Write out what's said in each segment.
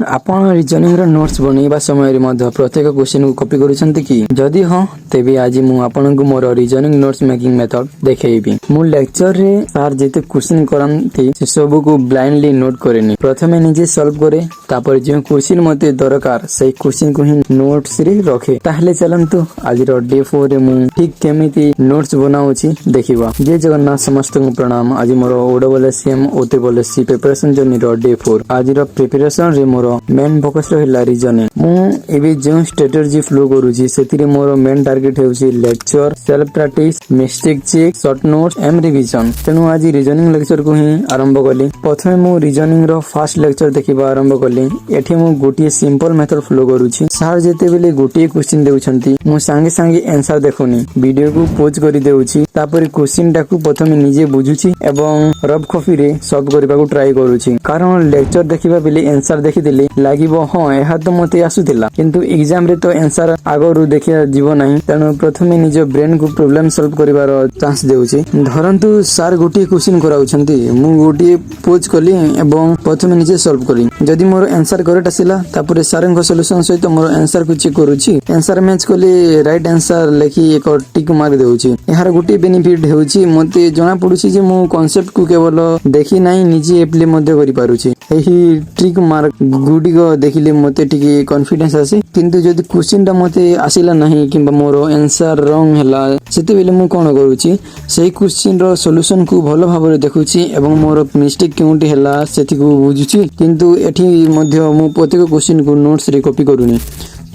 आपण रिजनिंग रो नोट्स बनैबा समय प्रत्येक क्वेश्चन को कॉपी करूछंती कि जदि हां तेबे आज मु आपन को मोर रिजनिंग नोट्स मेकिंग मेथड देखेइबी। मु लेक्चर रे सार जेते क्वेश्चन करंती से सब को ब्लाइंडली नोट करेनी। प्रथमे निजे सॉल्व करे तापर जे क्वेश्चन मते दरकार से क्वेश्चन को ही नोट्स रे रखे। ताहले चलंतु आज रो डे 4 रे मु ठीक केमिति नोट्स बनाउछि देखिबा। जय जगन्नाथ समस्त को प्रणाम। आज मोर ओडबलएसएम ओतेबलएससी प्रिपरेशन जर्नी रो डे 4। आज रो प्रिपरेशन रे मोर मेन फोकस रहिला रीजनिंग। मु एबे जो स्ट्रेटजी फ्लो करूची सेतिरे मोर मेन टार्गेट हेउची lecture, self practice, mistake check, short notes एम रिवीजन। तेनु आज रीजनिंग लेक्चर को ही आरंभ कली। प्रथमे मु रीजनिंग रो फर्स्ट लेक्चर देखिबा आरंभ कली। एठी मु गोटिए सिंपल मेथड फ्लो करूची। सर जेते बेले गोटिए क्वेश्चन देउछंती मु संगे संगे आंसर देखोनी, वीडियो को पॉज करि देउची। तापर क्वेश्चन टाकू प्रथमे निजे बुझुची एवं रफ कॉपी रे सॉल्व करबा को ट्राई करूची। कारण लेक्चर देखिबा बेले आंसर देखिदेली लागिबो हां एहा तो मते आसुथिला, किंतु एग्जाम रे तो आंसर आगरु देखिया जीवो नाही। तेनु प्रथमे निज ब्रेन को प्रॉब्लम सॉल्व करिवार चांस देउची। धरंतु सर गोटिए क्वेश्चन कराउछंती, मु गोटिए पोज कली एवं प्रथमे निजे सॉल्व कली। जदि मोर आंसर करेक्ट आसिला तापर सर को सॉल्यूशन सहित मोर आंसर को चेक करूची। आंसर मैच कली राइट आंसर लेखि एक टिक मार्क देउची। एहार गोटिए बेनिफिट हेउची मते जणा पडुची जे मु कांसेप्ट को केवल देखि नाही निजे एप्लाई मध्ये करि पारुची। एही ट्रिक मार्क गुडी को देखिले मते टिके कॉन्फिडेंस आसे। किंतु जदि क्वेश्चन टा मते आसिला नाही किंबा मोर आंसर रॉन्ग हला सेते बेले मु कोन करूची सेही क्वेश्चन रो सॉल्यूशन को भलो भाबरे देखुची एवं मोर मिस्टेक केउटी हला सेति को बुझुची। किंतु एठी मध्ये मु प्रत्येक क्वेश्चन को नोट्स रे कॉपी करूनी।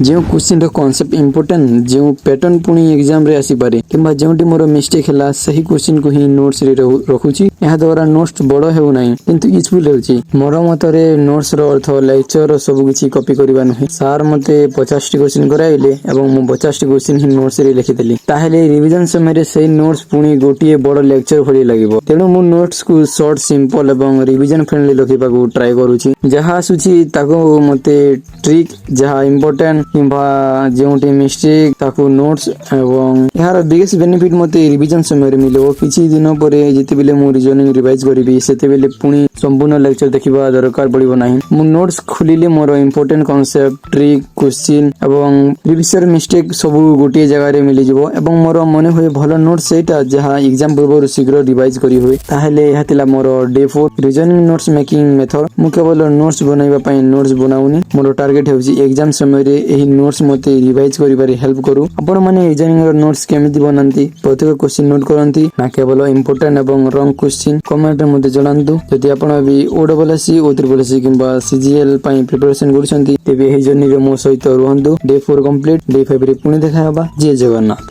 जो क्वेश्चन रो कांसेप्ट इंपोर्टेंट जो पैटर्न पुनी एग्जाम रे आसी पारे किंबा जोंटी मोर मिस्टेक हला सही क्वेश्चन को ही नोट्स रे रखुची। एहा द्वारा नोट्स बडो हेउ नाही किंतु यूजफुल हेउची। मोर मतरे नोट्स रो अर्थ लेक्चर रो सब किछि कॉपी करबा नाही। सर मते 50 टी क्वेश्चन कराइले एवं मु 50 टी क्वेश्चन ही नोट्स रे लिखि देली। ताहेले रिवीजन समय रे सेही नोट्स पुनी गोटिए बडो लेक्चर भली लागिबो। तेनु मु नोट्स को शॉर्ट सिंपल एवं रिवीजन फ्रेंडली लिखिबा को ट्राई करूची। जहा सुची ताको मते ट्रिक जहा इंपोर्टेंट किंबा जोंटी मिस्टेक ताको नोट्स एवं यार बिगेस्ट बेनिफिट मते रिवीजन समय रे मिलो। किछि दिन परे जेते बेले मु रीजनिंग रिवाइज करिवि सेते बेले पुनी संपूर्ण लेक्चर देखिबा दरकार पड़िबो नाही। मु नोट्स खुलिले मोर इंपोर्टेंट कांसेप्ट, ट्रिक, क्वेश्चन एवं प्रीवियस मिस्टेक सब गोटिए जगह रे मिली जिवो एवं मोर मने होय भलो नोट्स सेटा जहा एग्जाम पूर्व शीघ्र रिवाइज करि होय। ताहेले एहा तिला more day 4 reasoning notes making method. मु केवल नोट्स बनाइबा पई नोट्स बनाउनी। मोर टार्गेट हेउची एग्जाम समय रे एही नोट्स मते रिवाइज करिबारे हेल्प करू। आपण माने रीजनिंग रो नोट्स केमिति बनांती प्रत्येक क्वेश्चन नोट करंती ना केवल इंपोर्टेंट एवं रॉन्ग क्वेश्चन कमेंट रे मते जणांतु। जदि आपण भी ओडबलएससी ओत्रिबलएससी किंबा सीजीएल पई प्रिपरेशन करूछंती तेबे एही जर्नी रे मो सहित रहंतु। Day 4 complete. डे 5 रे पुणी देखा होबा। जय जगन्नाथ।